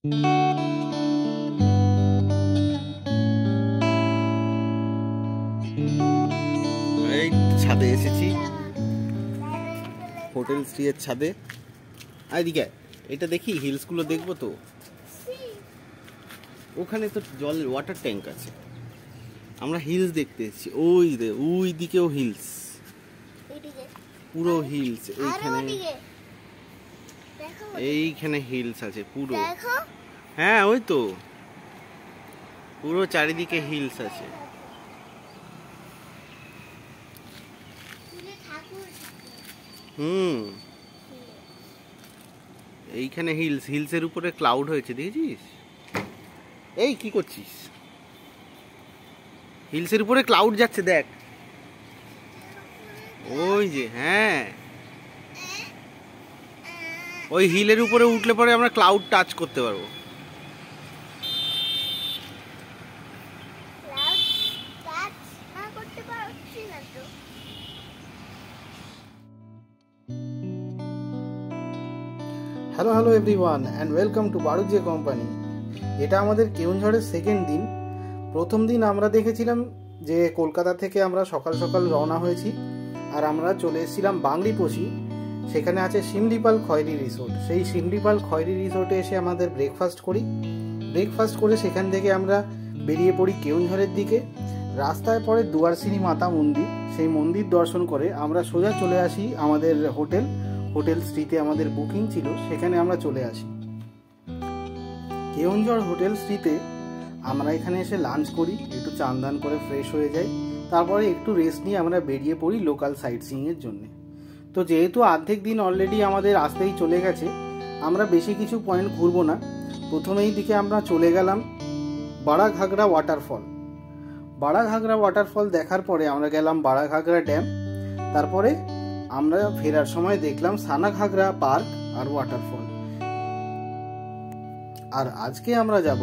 এই ছাদে এসেছি, হোটেল শ্রী এর ছাদে। এদিকে এটা দেখি, হিলসগুলো দেখবো তো। ওখানে তো জলের ওয়াটার ট্যাঙ্ক আছে। আমরা হিলস দেখতে এসেছি। ওই দিকেও হিলস, পুরো হিলস। এইখানে হিলস আছে পুরো। হ্যাঁ ওই তো, পুরো চারিদিকে হিলস আছে। এইখানে হিলসের উপরে ক্লাউড হয়েছে, দেখেছিস? এই কি করছিস? হিলসের উপরে ক্লাউড যাচ্ছে, দেখ। ওই যে, হ্যাঁ, ওই হিলের উপরে উঠলে পরে আমরা ক্লাউড টাচ করতে পারবো। Hello everyone and welcome to Barujje company. এটা আমাদের কেওনঝড়ের সেকেন্ড দিন। প্রথম দিন আমরা দেখেছিলাম যে কলকাতা থেকে আমরা সকাল সকাল রওনা হয়েছি, আর আমরা চলে এসেছিলাম বাংলিপোষি। সেখানে আছে সিমলিপাল খয়েরি রিসোর্ট। সেই সিমলিপাল খয়েরি রিসোর্টে এসে আমাদের ব্রেকফাস্ট করি। ব্রেকফাস্ট করে সেখান থেকে আমরা বেরিয়ে পড়ি কেওনঝড়ের দিকে। রাস্তায় পড়ে দুয়ারসিনী মাতা মন্দির। সেই মন্দির দর্শন করে আমরা সোজা চলে আসি আমাদের হোটেল শ্রীতে। আমাদের বুকিং ছিল, সেখানে আমরা চলে আসি। কেওনঝড় হোটেল শ্রীতে আমরা এখানে এসে লাঞ্চ করি, একটু চান দান করে ফ্রেশ হয়ে যাই। তারপরে একটু রেস্ট নিয়ে আমরা বেরিয়ে পড়ি লোকাল সাইট সিইংয়ের জন্য। তো যেহেতু অর্ধেক দিন অলরেডি আমাদের আসতেই চলে গেছে, আমরা বেশি কিছু পয়েন্ট ঘুরবো না। প্রথমেই দিকে আমরা চলে গেলাম বাড়াঘাগরা ওয়াটারফল। বাড়াঘাগরা ওয়াটারফল দেখার পরে আমরা গেলাম বাড়াঘাগরা ড্যাম। তারপরে আমরা ফেরার সময় দেখলাম সানাঘাগরা পার্ক আর ওয়াটারফল। আর আজকে আমরা যাব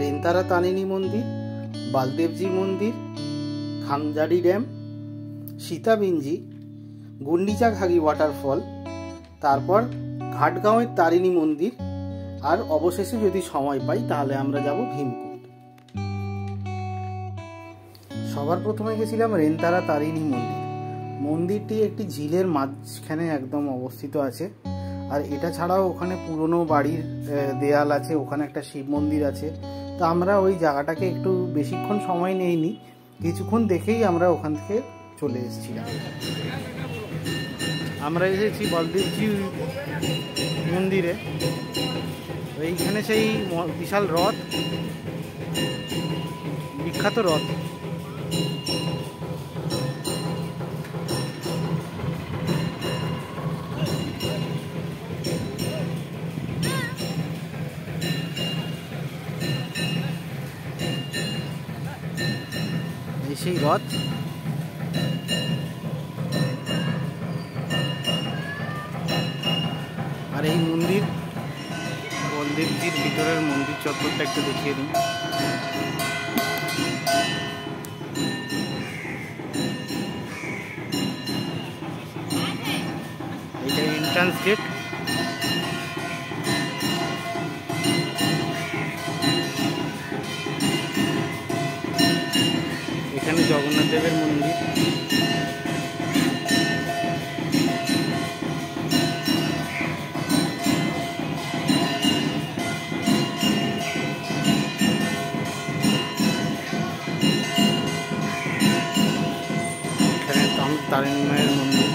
রেন্তারা তারিণী মন্দির, বালদেবজি মন্দির, খামজাড়ি ড্যাম, সীতাবিঞ্জি, গুন্ডিচা ঘাগি ওয়াটারফল, তারপর ঘাটগাঁওয়ের তারিণী মন্দির, আর অবশেষে যদি সময় পাই তাহলে আমরা যাব ভীমকুণ্ড। সবার প্রথমে গেছিলাম রেন্তারা তারিণী মন্দির। মন্দিরটি একটি ঝিলের মাঝখানে একদম অবস্থিত আছে। আর এটা ছাড়াও ওখানে পুরনো বাড়ির দেয়াল আছে, ওখানে একটা শিব মন্দির আছে। তো আমরা ওই জায়গাটাকে একটু বেশিক্ষণ সময় নেইনি, কিছুক্ষণ দেখেই আমরা ওখান থেকে চলে এসেছিলাম। আমরা এসেছি বলদেবজি মন্দিরে। এইখানে সেই বিশাল রথ, বিখ্যাত রথ। সেই রথ। আর এই মন্দির, বলদেবজির ভিতরের মন্দির চত্বরটা একটু দেখিয়ে দিই। এটা এন্ট্রান্স গেট। এখানে জগন্নাথ দেবের মন্দির। এখানে তারিণী মায়ের মন্দির।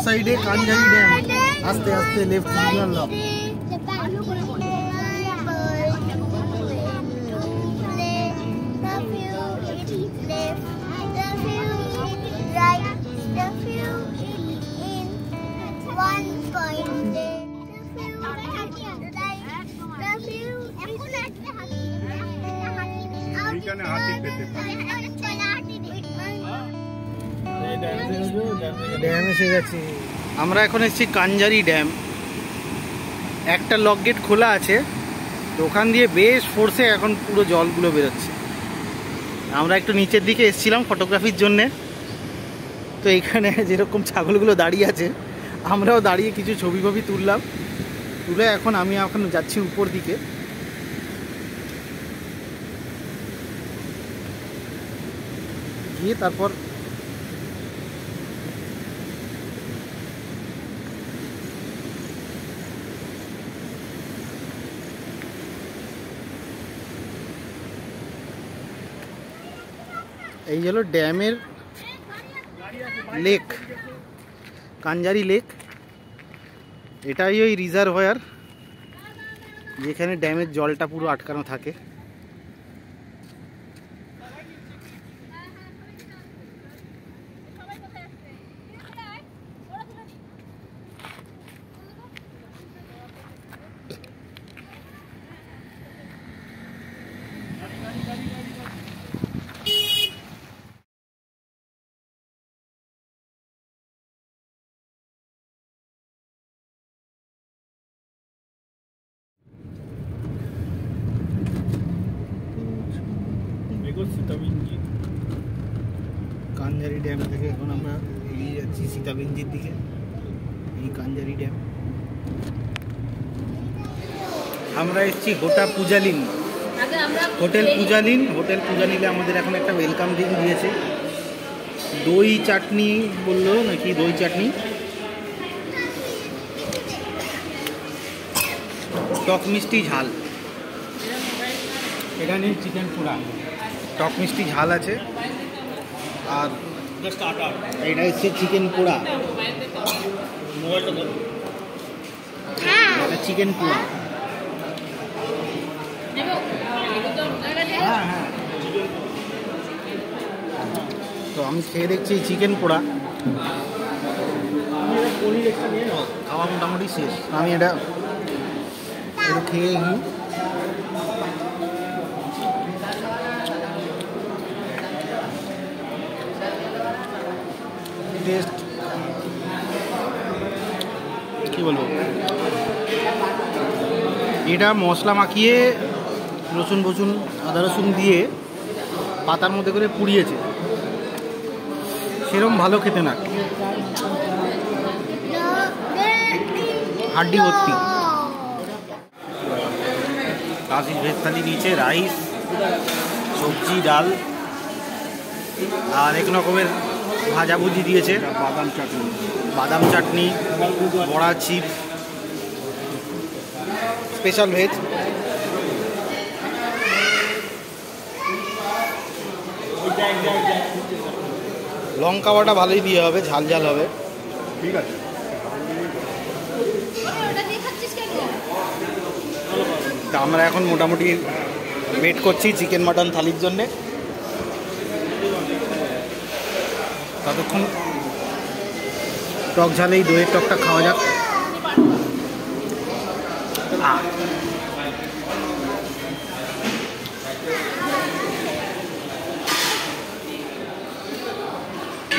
সাইডে কানঝারি ড্যাম, আস্তে আস্তে লেফট সিগন্যাল লক। ড্যাম এসে গেছে। আমরা এখন এসেছি কানঝারি ড্যাম। একটা লক গেট খোলা আছে, তো ওখান দিয়ে বেশ ফোর্সে এখন পুরো জলগুলো বেরোচ্ছে। আমরা একটু নিচের দিকে এসেছিলাম ফটোগ্রাফির জন্যে, তো এইখানে যেরকম ছাগলগুলো দাঁড়িয়ে আছে আমরাও দাঁড়িয়ে কিছু ছবি ফবি তুললাম। তুলে আমি এখন যাচ্ছি উপর দিকে। গিয়ে তারপর এই হলো ড্যামের লেক, কানঝারি লেক। এটাই ওই রিজার্ভয়ার যেখানে ড্যামের জলটা পুরো আটকানো থাকে। কানঝারি ড্যাম থেকে এখন আমরা এগিয়ে যাচ্ছি সীতাকুণ্ডের দিকে। এই কানঝারি ড্যাম। আমরা এসেছি হোটেল পূজালিন। হোটেল পূজালিনে আমাদের এখন একটা ওয়েলকাম ড্রিঙ্ক দিয়েছে, দই চাটনি বললো নাকি, দই চাটনি, টক মিষ্টি ঝাল। এখানে চিকেন পোড়া, টক মিষ্টি ঝাল আছে। আর এটা হচ্ছে চিকেন পোড়া, এটা চিকেন পোড়া। হ্যাঁ হ্যাঁ, তো আমি খেয়ে দেখছি চিকেন পোড়া, খাওয়া মোটামুটি শেষ। আমি এটা খেয়ে নিই। টেস্ট কি বলবো, এটা মশলা মাখিয়ে রসুন আদা রসুন দিয়ে পাতার মধ্যে করে পুড়িয়েছে, সেরকম ভালো খেতে না, হাড্ডি ভর্তি। কাশি ভেজ থালি নিচে রাইস, সবজি, ডাল আর এক রকমের ভাজাভুজি দিয়েছে, বাদাম চাটনি, বড়া, চিপস, স্পেশাল ভেজ। লঙ্কা বাটা ভালোই দিয়ে হবে, ঝাল ঝাল হবে। ঠিক আছে, তা আমরা এখন মোটামুটি ওয়েট করছি চিকেন মাটন থালির জন্যে। ততক্ষণ টক ঝালেই দইয়ের টকটা খাওয়া যাক।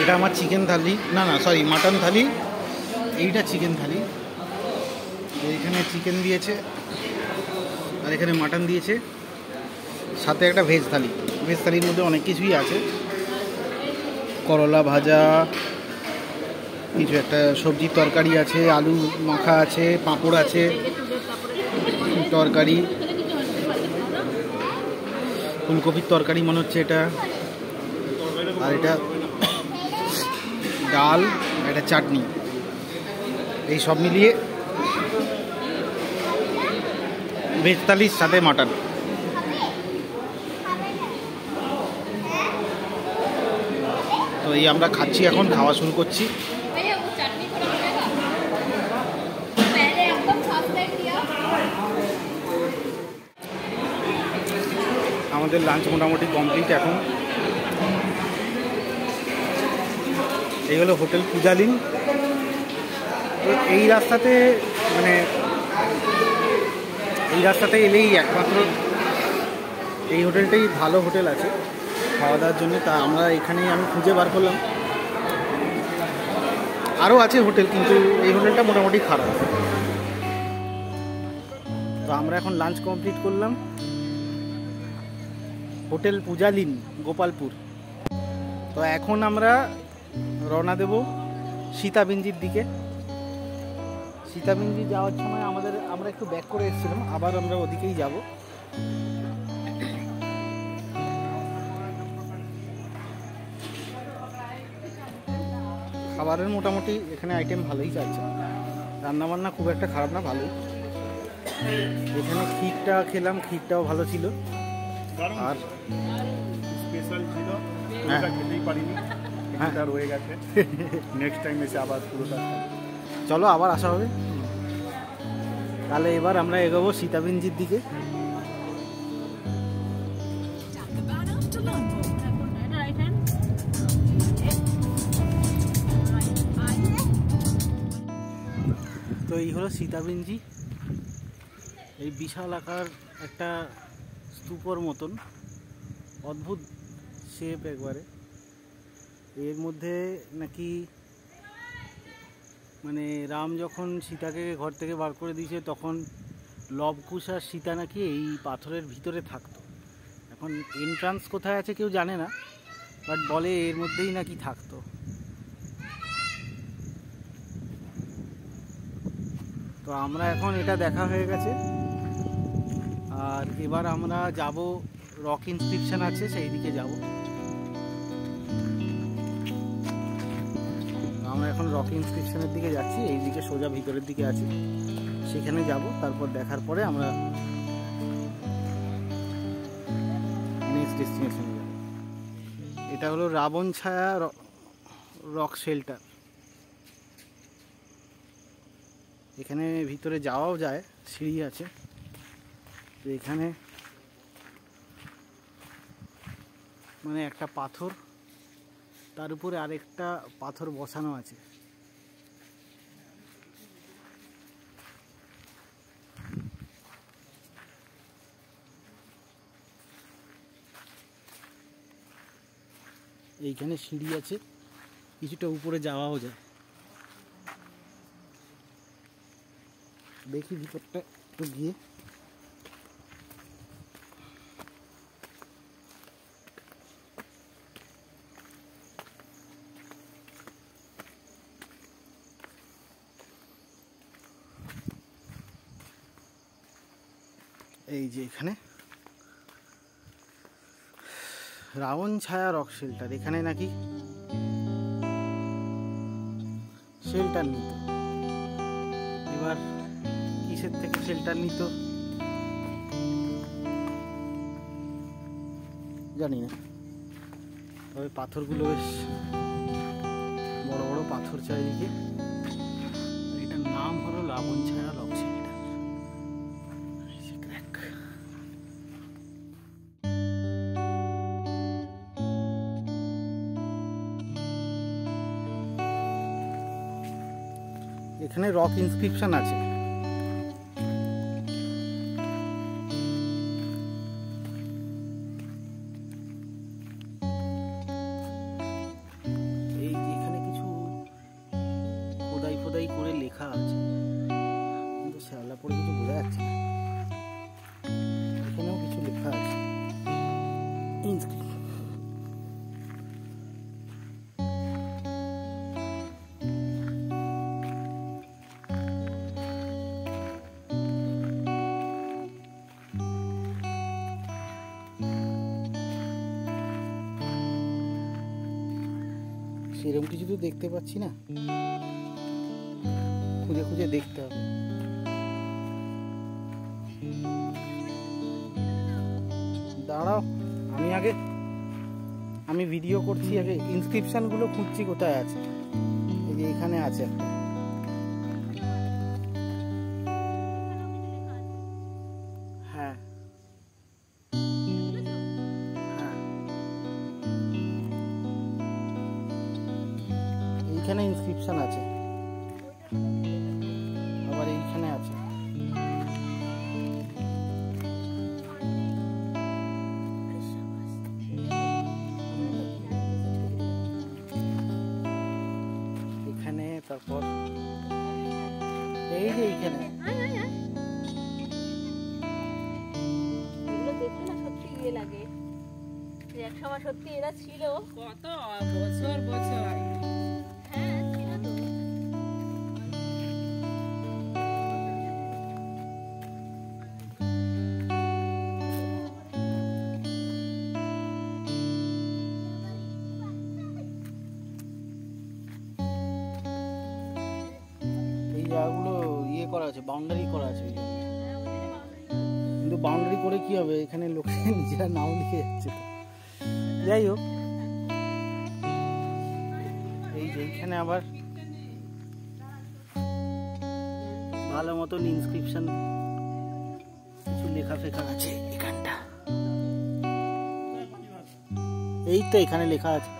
এটা আমার চিকেন থালি, না সরি মাটন থালি, এইটা চিকেন থালি। এইখানে চিকেন দিয়েছে আর এখানে মাটন দিয়েছে, সাথে একটা ভেজ থালি। ভেজ থালির মধ্যে অনেক কিছুই আছে, করলা ভাজা, কিছু একটা সবজির তরকারি আছে, আলু মাখা আছে, পাঁপড় আছে, তরকারি, ফুলকপির তরকারি মনে হচ্ছে এটা, আর এটা ডাল, একটা চাটনি, এই সব মিলিয়ে ভেজ থালির সাথে মাটন। তো এই আমরা খাচ্ছি, এখন খাওয়া শুরু করছি। আমাদের লাঞ্চ মোটামুটি কমপ্লিট এখন। এই হলো হোটেল পূজালিন। তো এই রাস্তাতে মানে এই রাস্তাতে এলেই একমাত্র এই হোটেলটাই ভালো হোটেল আছে খাওয়া দাওয়ার জন্য। তা আমরা এখানেই আমি খুঁজে বার করলাম। আরও আছে হোটেল, কিন্তু এই হোটেলটা মোটামুটি খারাপ। তো আমরা এখন লাঞ্চ কমপ্লিট করলাম হোটেল পূজালিন, গোপালপুর। তো এখন আমরা রওনা দেব সীতাবিঞ্জির দিকে। সীতাবিঞ্জি যাওয়ার সময় আমরা একটু ব্যাক করে এসেছিলাম, আবার আমরা ওদিকেই যাব। খাবারের মোটামুটি এখানে আইটেম ভালোই চাইছে, রান্নাবান্না খুব একটা খারাপ না, ভালোই। এখানে ক্ষীরটা খেলাম, ক্ষীরটাও ভালো ছিল। আর স্পেশাল ছিল, পুরোটা খেতেই পারিনি, এটা রয়ে গেছে। নেক্সট টাইম এসে আবার পুরোটা। চলো আবার আসা হবে। তাহলে এবার আমরা এগোবো সীতাবিঞ্জির দিকে। তো এই হলো সীতাবিঞ্জি, এই বিশাল আকার একটা স্তূপর মতন, অদ্ভুত শেপ একবারে। এর মধ্যে নাকি মানে রাম যখন সীতাকে ঘর থেকে বার করে দিয়েছে, তখন লবকুশ আর সীতা নাকি এই পাথরের ভিতরে থাকতো। এখন এন্ট্রান্স কোথায় আছে কেউ জানে না, বাট বলে এর মধ্যেই নাকি থাকতো। তো আমরা এখন এটা দেখা হয়ে গেছে, আর এবার আমরা যাব রক ইনস্ক্রিপশন আছে সেই দিকে যাব। আমরা এখন রক ইনস্ক্রিপশনের দিকে যাচ্ছি, এই দিকে সোজা ভিতরের দিকে আছে, সেখানে যাব। তারপর দেখার পরে আমরা নেক্সট ডেস্টিনেশনে যাব। এটা হলো রাবণ ছায়া রক শেল্টার। এখানে ভিতরে যাওয়াও যায়, সিঁড়ি আছে। তো এখানে মানে একটা পাথর, তার উপরে আরেকটা পাথর বসানো আছে। এইখানে সিঁড়ি আছে, কিছুটা উপরে যাওয়াও যায়। দেখি ভিতরটা একটু গিয়ে। এই যে এখানে রাবণ ছায়া রক শেল্টার, এখানে নাকি শেল্টার নিত। এবার কিসের থেকে শেল্টার নিত জানি না, তবে পাথরগুলো বেশ বড় বড় পাথর চারিদিকে। এটার নাম হলো রাবণ ছায়া রক শেল্টার। এখানে রক ইনস্ক্রিপশন আছে। এই এখানে কিছু খোদাই খোদাই করে লেখা আছে, কিন্তু শ্যাওলা পড়ে কিছু বোঝা যাচ্ছে না। এখানেও কিছু লেখা আছে। সেরকম কিছু তো দেখতে পাচ্ছি না, খুঁজে খুঁজে দেখতে হবে। দাঁড়াও, আমি ভিডিও করছি, আগে ইনস্ক্রিপশন গুলো খুঁজছি কোথায় আছে। এই যে এখানে আছে একটা। হ্যাঁ এইখানে ইনস্ক্রিপশন আছে, আবার এইখানে আছে। এখানে তারপর এই যে এইখানে লাগে এক সময় সত্যি এরা ছিল কত বছর বছর। হ্যাঁ ছিল তো। এই জায়গাগুলো ইয়ে করা আছে, বাউন্ডারি করা আছে ওই জন্য। কিন্তু বাউন্ডারি করে কি হবে, এখানে লোকে নিজেরা নাও লিখে যাচ্ছে তো। যাই হোক, এই যে এইখানে আবার ভালো মতন ইনস্ক্রিপশন কিছু লেখা ফেখা আছে এখানটা। এই তো এখানে লেখা আছে।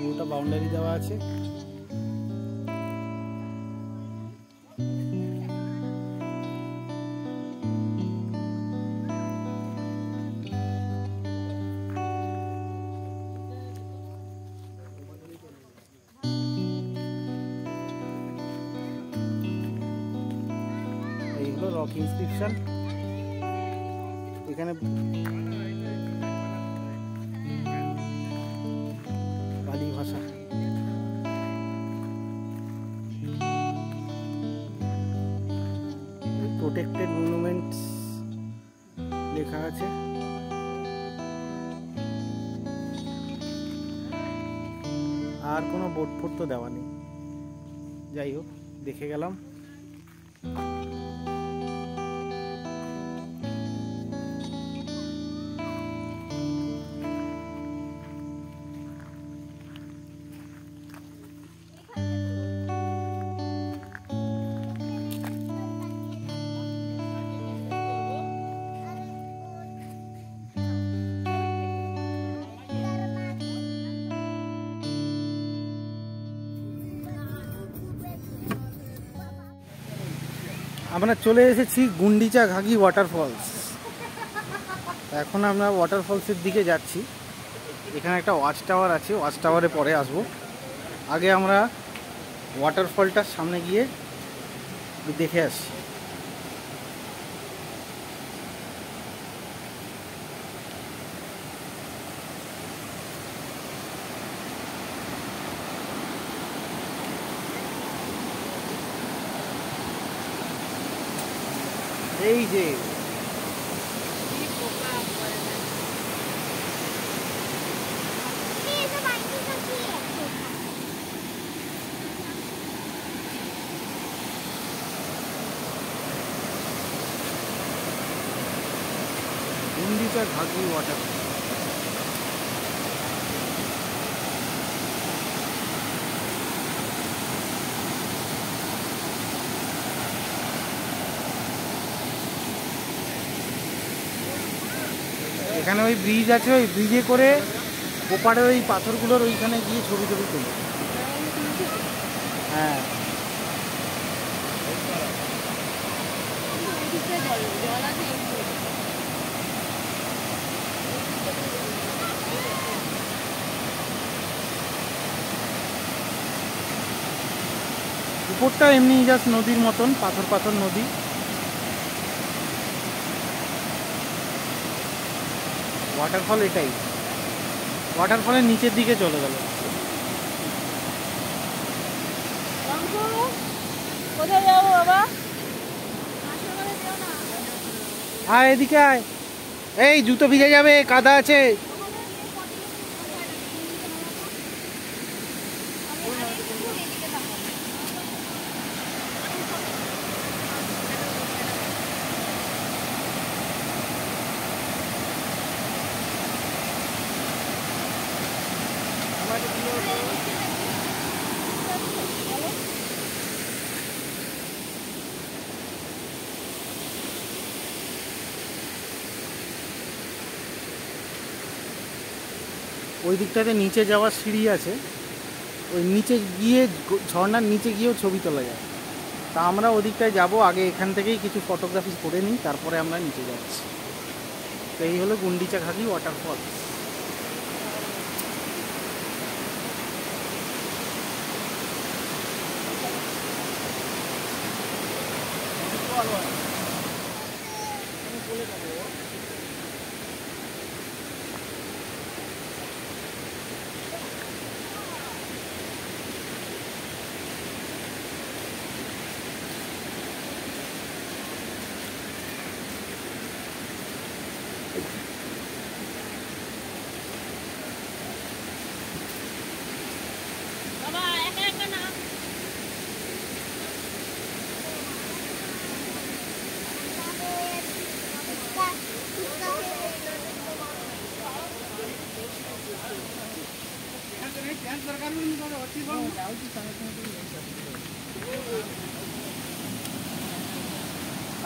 ওটা বাউন্ডারি দেওয়া আছে। এইগুলো রক ইনস্ক্রিপশন। এখানে পালি ভাষা। প্রোটেক্টেড মনুমেন্টস লেখা আছে। আর কোনো বোর্ড ফোর্ড তো দেওয়া নেই। যাই হোক, দেখে গেলাম। আমরা চলে এসেছি গুন্ডিচা ঘাগি ওয়াটারফলস। এখন আমরা ওয়াটারফলসের দিকে যাচ্ছি। এখানে একটা ওয়াচ টাওয়ার আছে, ওয়াচ টাওয়ারে পরে আসবো। আগে আমরা ওয়াটারফলটার সামনে গিয়ে দেখে আসি। এই যে গুন্ডিচা ঘাগি ওয়াটার। এখানে ওই ব্রিজ আছে, ওই ব্রিজে করে ওপারে ওই পাথরগুলোর ওইখানে গিয়ে ছবি টবি তুলি। হ্যাঁ, উপরটা এমনি জাস্ট নদীর মতন, পাথর পাথর নদী। ওয়াটারফল এটাই, ওয়াটারফলের নিচের দিকে চলে গেল। কোথায় যাবো বাবা? আয় এদিকে আয়, এই জুতো ভিজে যাবে, কাদা আছে। ওই দিকটাতে নিচে যাওয়ার সিঁড়ি আছে, ওই নিচে গিয়ে ঝর্ণার নিচে গিয়েও ছবি তোলা যায়। তা আমরা ওদিকটায় যাব, আগে এখান থেকেই কিছু ফটোগ্রাফি করে নিই, তারপরে আমরা নিচে যাচ্ছি। তো এই হলো গুন্ডিচা ঘাগি ওয়াটারফল। বাবা একা একা না।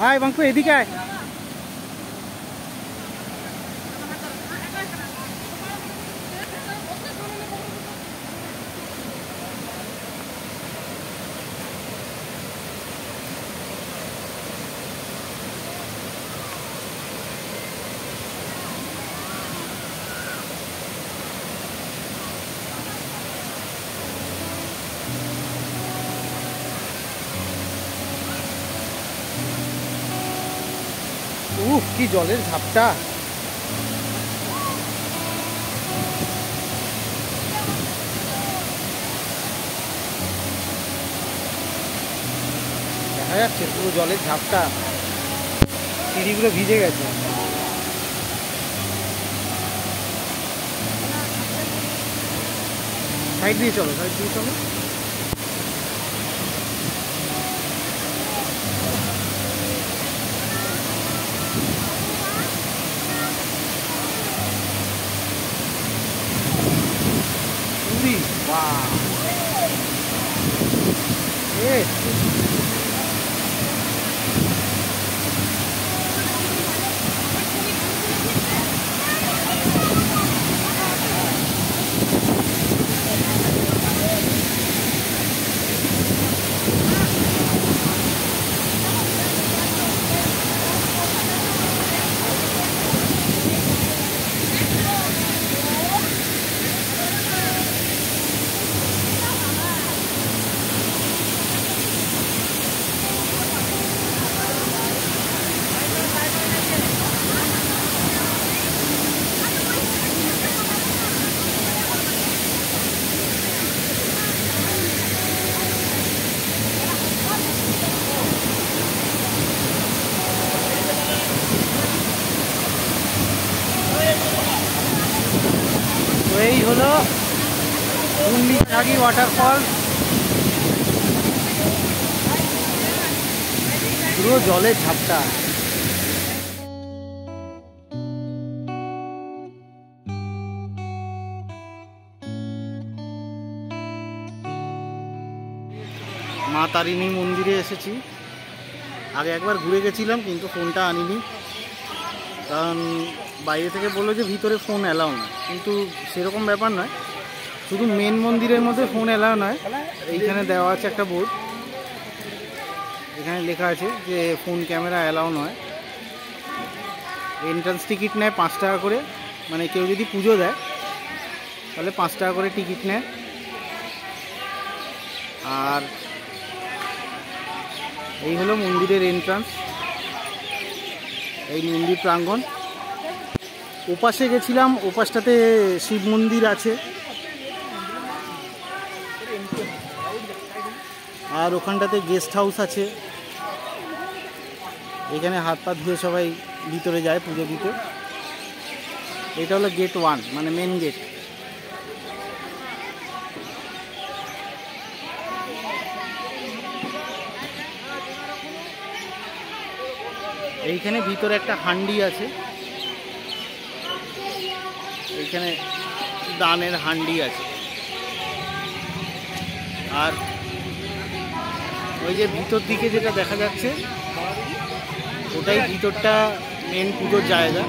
আয় বাঙ্কু, এদিকে আয়। উফ, কি জলের ঝাপটা! দেখা যাচ্ছে পুরো জলের ঝাপটা, সিঁড়িগুলো ভিজে গেছে। সাইড দিয়ে চলো, সাইড দিয়ে চলো। Wow. Yes. এই হলো গুন্ডিচা ঘাগি ওয়াটারফল। পুরো জলের ঝাপটা। মা তারিণী মন্দিরে এসেছি। আগে একবার ঘুরে গেছিলাম, কিন্তু ফোনটা আনিনি, কারণ বাইরে থেকে বললো যে ভিতরে ফোন অ্যালাউ নয়, কিন্তু সেরকম ব্যাপার নয়, শুধু মেন মন্দিরের মধ্যে ফোন অ্যালাউ নয়। এইখানে দেওয়া আছে একটা বোর্ড, এখানে লেখা আছে যে ফোন ক্যামেরা অ্যালাউ নয়। এন্ট্রান্স টিকিট নেয় 5 টাকা করে, মানে কেউ যদি পুজো দেয় তাহলে 5 টাকা করে টিকিট নেয়। আর এই হলো মন্দিরের এন্ট্রান্স, এই মন্দির প্রাঙ্গণ। ওপাশে গেছিলাম, ওপাশটাতে শিব মন্দির আছে, আর ওখানটাতে গেস্ট হাউস আছে। এখানে হাত পা ধুয়ে সবাই ভিতরে যায় পুজো দিতে। এটা হলো গেট 1, মানে মেন গেট। এইখানে ভিতরে একটা হান্ডি আছে, এইখানে দানের হান্ডি আছে। আর ওই যে ভিতর দিকে যেটা দেখা যাচ্ছে, ওটাই ভিতরটা মেন পুজোর জায়গা।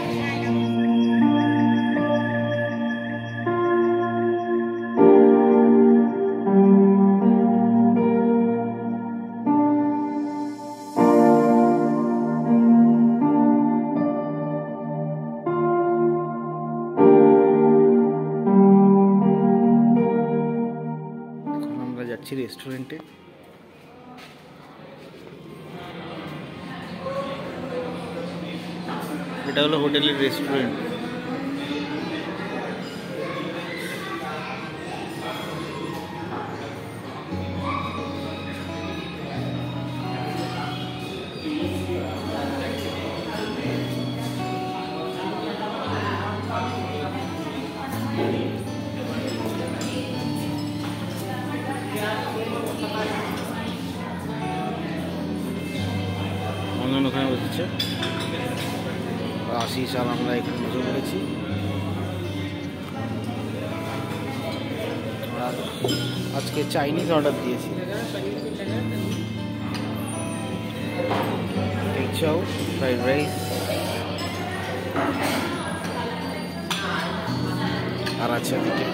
যাচ্ছি রেস্টুরেন্টে। এটা হলো হোটেলের রেস্টুরেন্ট। অন্য ওখানে বসেছে, আশিস আর আমরা এখানে বসে পড়েছি। আর আজকে চাইনিজ অর্ডার দিয়েছি, এগ চাও, ফ্রাইড রাইস আর আছে এদিকে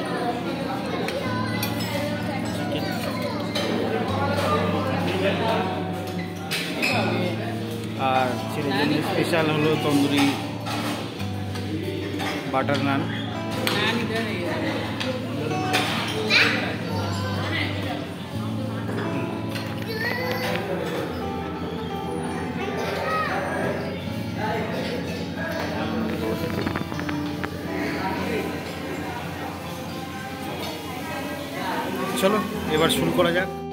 আর ছেলের জন্য স্পেশাল হলো তন্দুরি বাটার নান। চলো এবার শুরু করা যাক।